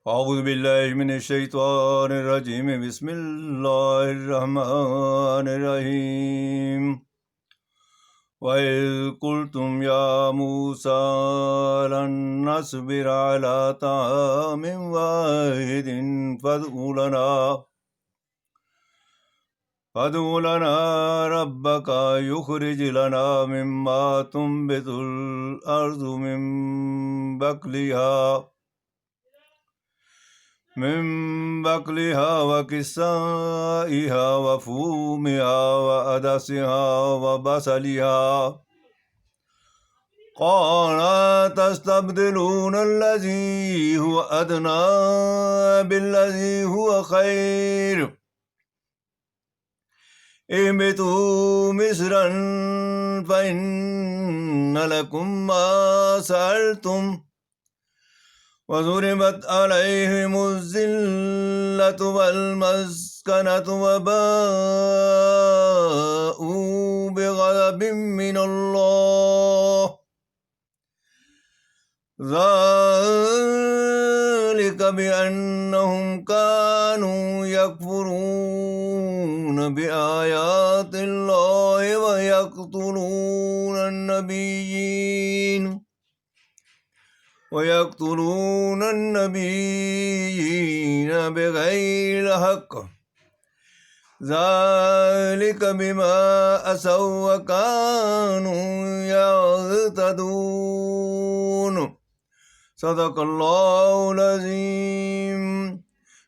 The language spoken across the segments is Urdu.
اعوذ باللہ من الشیطان الرجیم بسم اللہ الرحمن الرحیم وَإِذْ قُلْتُمْ يَا مُوسَىٰ لَن نَّصْبِرَ عَلَىٰ طَعَامٍ وَاحِدٍ فادع لنا ربك يخرج لنا مما تنبت الأرض من بقلها وكسائها وفومها وعدسها وبصلها قال تستبدلون الذي هو أدنى بالذي هو خير اهبطوا مصرا فإن لكم ما سألتم وضربت عليهم الذلة والمسكنة وباءوا بغضب من الله ذلك بأنهم كانوا يكفرون بآيات الله ويقتلون النبيين بغير حق ذلك بما عصوا وكانوا يعتدون صدق اللہ العظیم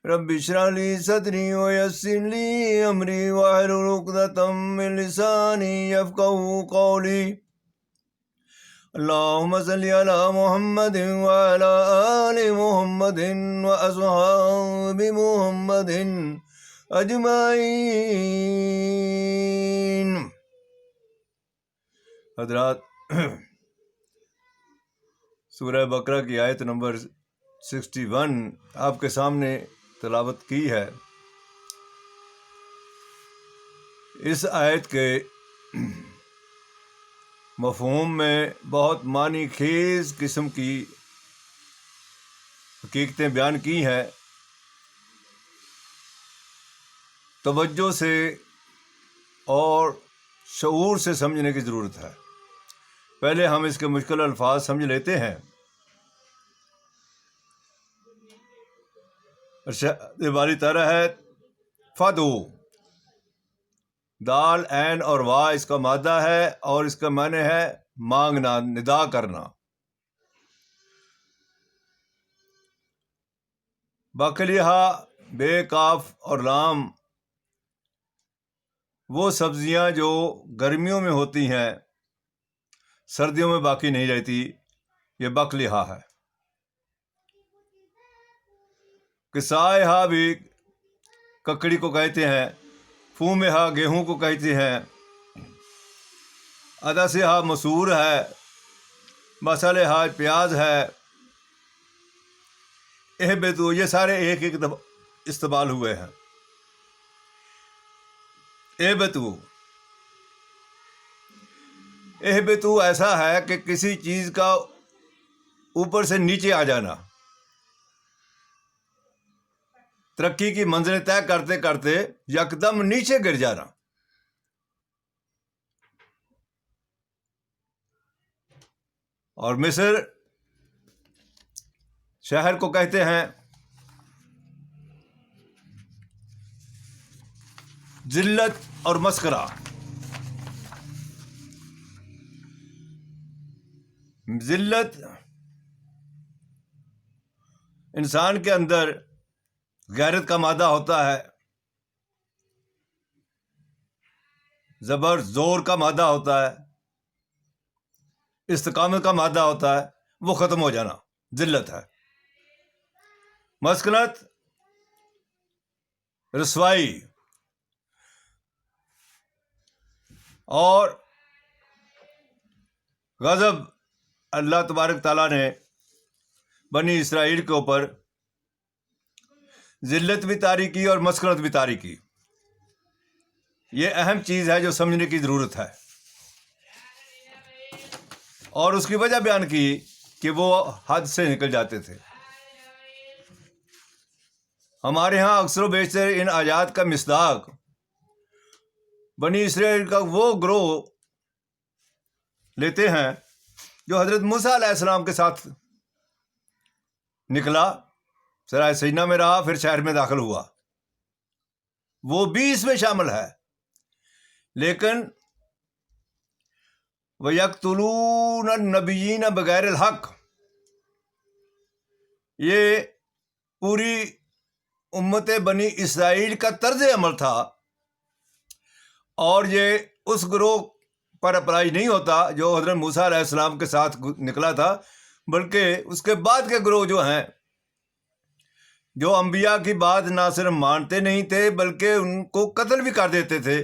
رب اشرح لی صدری ویسر لی امری واحلل عقدۃ من لسانی یفقہوا قولی اللہم صلی علی محمد وعلی آل محمد واصحاب محمد اجمعین۔ حضرات، سورہ بقرہ کی آیت نمبر 61 آپ کے سامنے تلاوت کی ہے۔ اس آیت کے مفہوم میں بہت معنی خیز قسم کی حقیقتیں بیان کی ہیں۔ توجہ سے اور شعور سے سمجھنے کی ضرورت ہے۔ پہلے ہم اس کے مشکل الفاظ سمجھ لیتے ہیں۔ باری طرح ہے فدو، دال عین اور وا اس کا مادہ ہے اور اس کا معنی ہے مانگنا، ندا کرنا۔ بقلیہ بے کاف اور لام، وہ سبزیاں جو گرمیوں میں ہوتی ہیں سردیوں میں باقی نہیں رہتی، یہ بقلیہ ہے۔ کسائہا بھی ککڑی کو کہتے ہیں، فومہا گیہوں کو کہتے ہیں، عدسہا مسور ہے، بصلہا پیاز ہے۔ اہبطوا، یہ سارے ایک ایک استعمال ہوئے ہیں۔ اہبطوا ایسا ہے کہ کسی چیز کا اوپر سے نیچے آ جانا، ترقی کی منزلیں طے کرتے کرتے یکدم نیچے گر جانا۔ اور مصر شہر کو کہتے ہیں ذلت اور مسخرہ۔ ذلت انسان کے اندر غیرت کا مادہ ہوتا ہے، زبر زور کا مادہ ہوتا ہے، استقامت کا مادہ ہوتا ہے، وہ ختم ہو جانا ذلت ہے۔ مسکنت رسوائی، اور غضب اللہ تبارک تعالیٰ نے بنی اسرائیل کے اوپر ذلت بھی طاری کی اور مسکنت بھی طاری کی۔ یہ اہم چیز ہے جو سمجھنے کی ضرورت ہے۔ اور اس کی وجہ بیان کی کہ وہ حد سے نکل جاتے تھے۔ ہمارے ہاں اکثر و بیشتر ان آیات کا مصداق بنی اسرائیل کا وہ گروہ لیتے ہیں جو حضرت موسیٰ علیہ السلام کے ساتھ نکلا، سرائے سینا میں رہا، پھر شہر میں داخل ہوا، وہ بھی اس میں شامل ہے۔ لیکن وَيَقْتُلُونَ النَّبِيِّينَ بِغَيْرِ الْحَقِّ، یہ پوری امت بنی اسرائیل کا طرز عمل تھا، اور یہ اس گروہ پر اپلائی نہیں ہوتا جو حضرت موسیٰ علیہ السلام کے ساتھ نکلا تھا، بلکہ اس کے بعد کے گروہ جو ہیں، جو انبیاء کی بات نہ صرف مانتے نہیں تھے بلکہ ان کو قتل بھی کر دیتے تھے،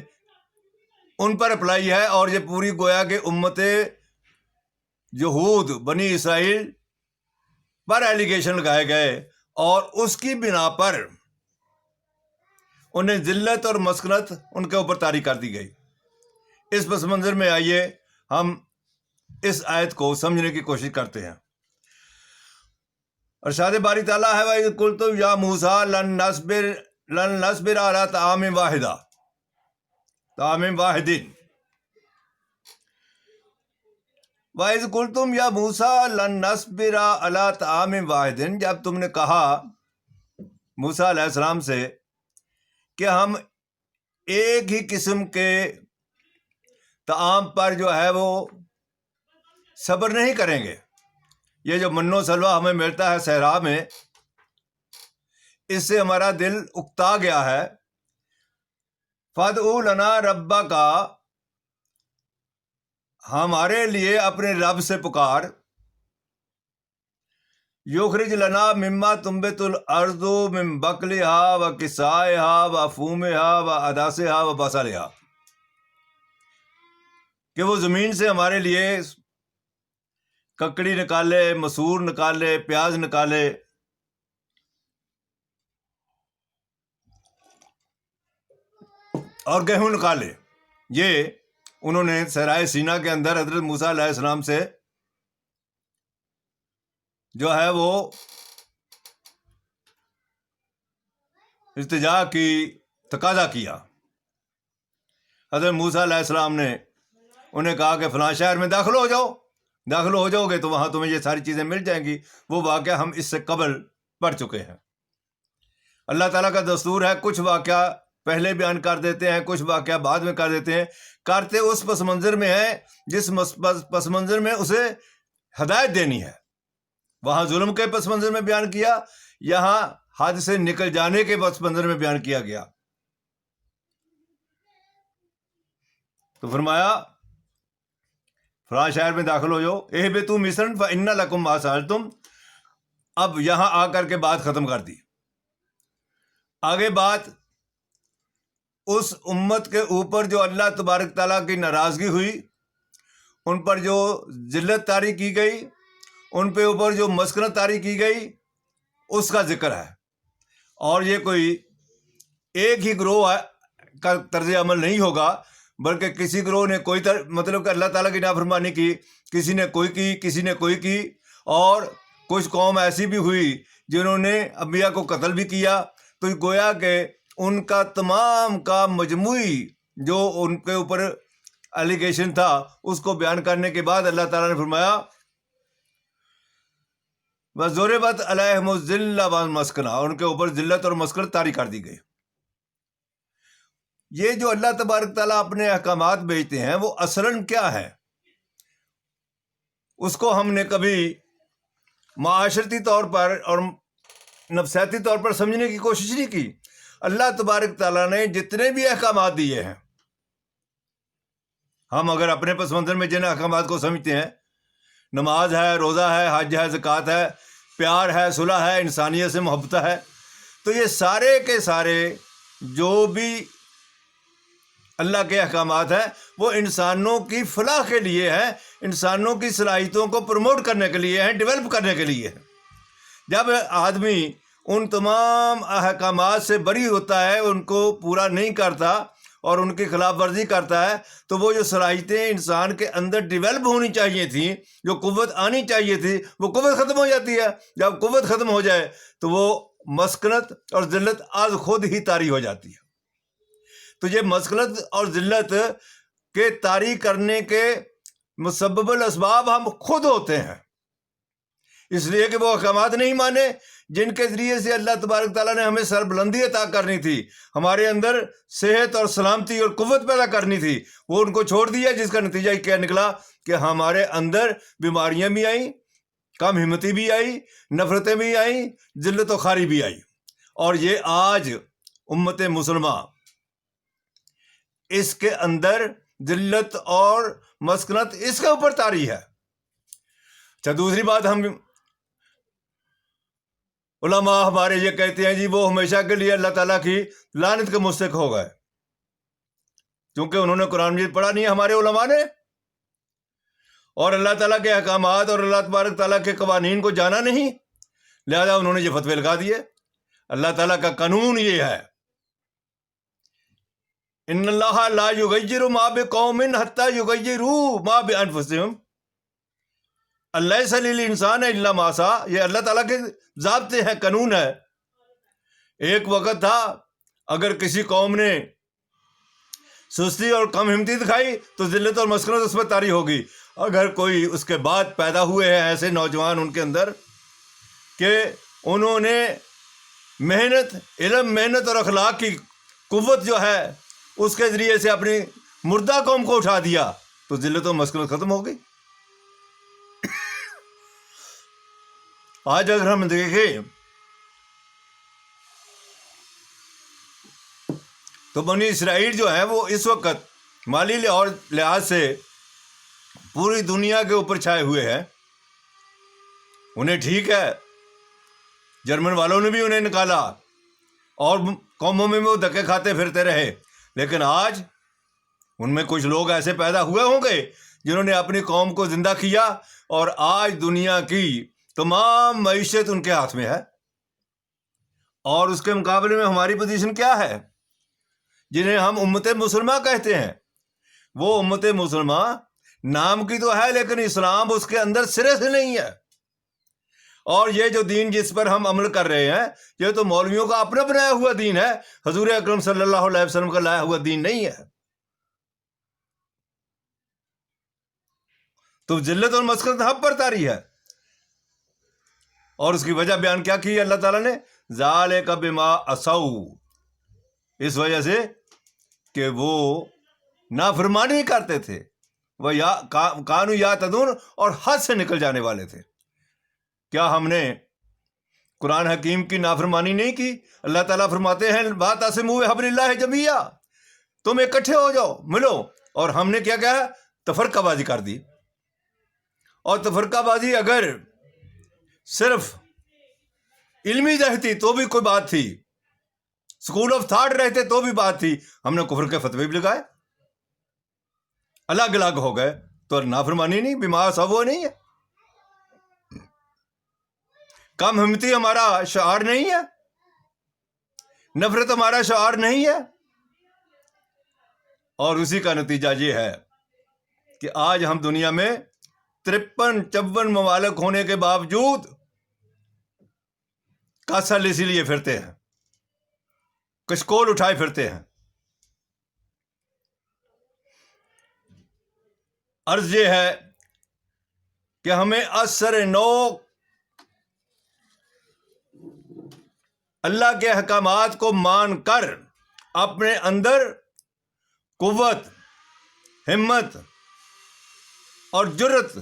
ان پر اپلائی ہے۔ اور یہ پوری گویا کہ امت یہود بنی اسرائیل پر ایلیگیشن لگائے گئے، اور اس کی بنا پر انہیں ذلت اور مسکنت ان کے اوپر طاری کر دی گئی۔ اس پس منظر میں آئیے ہم اس آیت کو سمجھنے کی کوشش کرتے ہیں۔ ارشاد باری تعالیٰ ہے وَإِذْ قُلْتُمْ يَا مُوسَىٰ لَن نَّصْبِرَ عَلَىٰ طَعَامٍ وَاحِدٍ وَإِذْ قُلْتُمْ يَا مُوسَىٰ لَن نَّصْبِرَ عَلَىٰ طَعَامٍ وَاحِدٍ، جب تم نے کہا موسیٰ علیہ السلام سے کہ ہم ایک ہی قسم کے طعام پر جو ہے وہ صبر نہیں کریں گے، یہ جو من و سلوہ ہمیں ملتا ہے صحرا میں، اس سے ہمارا دل اکتا گیا ہے۔ فَادْعُ لَنَا رَبَّكَ، ہمارے لیے اپنے رب سے پکار، یخرج لنا مما تنبت الارض من بقلها وقثائها وفومها وعدسها وبصلها، کہ وہ زمین سے ہمارے لیے ککڑی نکالے، مسور نکالے، پیاز نکالے، اور گیہوں نکالے۔ یہ انہوں نے صحرائے سینا کے اندر حضرت موسیٰ علیہ السلام سے جو ہے وہ التجا کی، تقاضا کیا۔ حضرت موسیٰ علیہ السلام نے انہیں کہا کہ فلاں شہر میں داخل ہو جاؤ، داخل ہو جاؤ گے تو وہاں تمہیں یہ ساری چیزیں مل جائیں گی۔ وہ واقعہ ہم اس سے قبل پڑھ چکے ہیں۔ اللہ تعالیٰ کا دستور ہے کچھ واقعہ پہلے بیان کر دیتے ہیں، کچھ واقعہ بعد میں کر دیتے ہیں، کرتے اس پس منظر میں ہے جس پس منظر میں اسے ہدایت دینی ہے۔ وہاں ظلم کے پس منظر میں بیان کیا، یہاں حد سے نکل جانے کے پس منظر میں بیان کیا گیا۔ تو فرمایا فلاں شہر میں داخل ہو جاؤ، اہبطوا مصر فإن لکم ما سألتم۔ اب یہاں آ کر کے بات ختم کر دی۔ آگے بات اس امت کے اوپر جو اللہ تبارک تعالیٰ کی ناراضگی ہوئی، ان پر جو ذلت طاری کی گئی، ان پہ اوپر جو مسکنت طاری کی گئی، اس کا ذکر ہے۔ اور یہ کوئی ایک ہی گروہ کا طرز عمل نہیں ہوگا، بلکہ کسی گروہ نے کوئی مطلب کہ اللہ تعالیٰ کی نافرمانی کی، کسی نے کوئی کی، کسی نے کوئی کی، اور کچھ قوم ایسی بھی ہوئی جنہوں نے انبیاء کو قتل بھی کیا۔ تو گویا کہ ان کا تمام کا مجموعی جو ان کے اوپر ایلیگیشن تھا، اس کو بیان کرنے کے بعد اللہ تعالیٰ نے فرمایا وَضُرِبَتْ عَلَيْهِمُ الذِّلَّةُ وَالْمَسْكَنَةُ، اور ان کے اوپر ذلت اور مسکنت طاری کر دی گئی۔ یہ جو اللہ تبارک تعالیٰ اپنے احکامات بھیجتے ہیں وہ اصلاً کیا ہے، اس کو ہم نے کبھی معاشرتی طور پر اور نفسیاتی طور پر سمجھنے کی کوشش نہیں کی۔ اللہ تبارک تعالیٰ نے جتنے بھی احکامات دیے ہیں، ہم اگر اپنے پس منظر میں جن احکامات کو سمجھتے ہیں، نماز ہے، روزہ ہے، حج ہے، زکوٰۃ ہے، پیار ہے، صلح ہے، انسانیت سے محبت ہے، تو یہ سارے کے سارے جو بھی اللہ کے احکامات ہیں وہ انسانوں کی فلاح کے لیے ہیں، انسانوں کی صلاحیتوں کو پروموٹ کرنے کے لیے ہیں، ڈیولپ کرنے کے لیے ہیں۔ جب آدمی ان تمام احکامات سے بری ہوتا ہے، ان کو پورا نہیں کرتا اور ان کی خلاف ورزی کرتا ہے، تو وہ جو صلاحیتیں انسان کے اندر ڈیولپ ہونی چاہیے تھیں، جو قوت آنی چاہیے تھی، وہ قوت ختم ہو جاتی ہے۔ جب قوت ختم ہو جائے تو وہ مسکنت اور ذلت از خود ہی طاری ہو جاتی ہے. تو یہ مسکنت اور ذلت کے طاری کرنے کے مسبب الاسباب ہم خود ہوتے ہیں، اس لیے کہ وہ احکامات نہیں مانے جن کے ذریعے سے اللہ تبارک تعالیٰ نے ہمیں سربلندی عطا کرنی تھی، ہمارے اندر صحت اور سلامتی اور قوت پیدا کرنی تھی، وہ ان کو چھوڑ دیا، جس کا نتیجہ کیا نکلا کہ ہمارے اندر بیماریاں بھی آئیں، کم ہمتی بھی آئی، نفرتیں بھی آئیں، ذلت و خواری بھی آئی. اور یہ آج امت مسلمہ اس کے اندر ذلت اور مسکنت اس کے اوپر طاری ہے. اچھا، دوسری بات، ہم علماء ہمارے یہ کہتے ہیں جی وہ ہمیشہ کے لیے اللہ تعالیٰ کی لعنت کے مستحق ہو گئے، کیونکہ انہوں نے قرآن مجید پڑھا نہیں ہے ہمارے علماء نے، اور اللہ تعالیٰ کے احکامات اور اللہ تبارک تعالیٰ کے قوانین کو جانا نہیں، لہذا انہوں نے یہ فتوے لگا دیے. اللہ تعالیٰ کا قانون یہ ہے، ان اللہ لا یغیر ما بقوم حتی یغیروا ما بانفسہم الیس للانسان الا ما سعی. یہ اللہ تعالیٰ کے ضابطے ہیں، قانون ہے. ایک وقت تھا اگر کسی قوم نے سستی اور کم ہمتی دکھائی تو ذلت اور مسکنت اس پر طاری ہوگی. اگر کوئی اس کے بعد پیدا ہوئے ہیں ایسے نوجوان ان کے اندر کہ انہوں نے محنت، علم، محنت اور اخلاق کی قوت جو ہے اس کے ذریعے سے اپنی مردہ قوم کو اٹھا دیا تو ذلت و مسکنت ختم ہو گئی. آج اگر ہم دیکھیں تو بنی اسرائیل جو ہے وہ اس وقت مالی لحاظ سے پوری دنیا کے اوپر چھائے ہوئے ہیں. انہیں ٹھیک ہے، جرمن والوں نے بھی انہیں نکالا اور قوموں میں وہ دھکے کھاتے پھرتے رہے، لیکن آج ان میں کچھ لوگ ایسے پیدا ہوئے ہوں گے جنہوں نے اپنی قوم کو زندہ کیا، اور آج دنیا کی تمام معیشت ان کے ہاتھ میں ہے. اور اس کے مقابلے میں ہماری پوزیشن کیا ہے؟ جنہیں ہم امت مسلمہ کہتے ہیں، وہ امت مسلمہ نام کی تو ہے لیکن اسلام اس کے اندر سرے سے نہیں ہے. اور یہ جو دین جس پر ہم عمل کر رہے ہیں یہ تو مولویوں کا اپنا بنایا ہوا دین ہے، حضور اکرم صلی اللہ علیہ وسلم کا لایا ہوا دین نہیں ہے. تو ذلت اور مسکنت ہم پر طاری ہے، اور اس کی وجہ بیان کیا کی اللہ تعالیٰ نے؟ ذالک بما عصوا، اس وجہ سے کہ وہ نافرمانی کرتے تھے، وہ کانوا یعتدون، اور حد سے نکل جانے والے تھے. کیا ہم نے قرآن حکیم کی نافرمانی نہیں کی؟ اللہ تعالیٰ فرماتے ہیں واعتصموا بحبل اللہ جمیعا، تم اکٹھے ہو جاؤ، ملو. اور ہم نے کیا کہا؟ تفرقہ بازی کر دی. اور تفرقہ بازی اگر صرف علمی رہتی تو بھی کوئی بات تھی، اسکول آف تھاٹ رہتے تو بھی بات تھی. ہم نے کفر کے فتوے بھی لگائے، الگ الگ ہو گئے، تو نافرمانی نہیں، بما عصوا نہیں ہے. کم ہمتی ہمارا شعار نہیں ہے، نفرت ہمارا شعار نہیں ہے. اور اسی کا نتیجہ یہ ہے کہ آج ہم دنیا میں 53-54 ممالک ہونے کے باوجود کاسل اسی لیے پھرتے ہیں، کشکول اٹھائے پھرتے ہیں. عرض یہ ہے کہ ہمیں اثر نو اللہ کے احکامات کو مان کر اپنے اندر قوت، ہمت اور جرت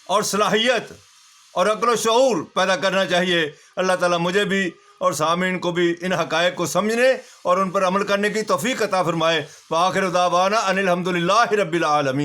اور صلاحیت اور عقل و شعور پیدا کرنا چاہیے. اللہ تعالیٰ مجھے بھی اور سامعین کو بھی ان حقائق کو سمجھنے اور ان پر عمل کرنے کی توفیق عطا فرمائے. وآخر دعوانا ان الحمد للہ رب العالمین.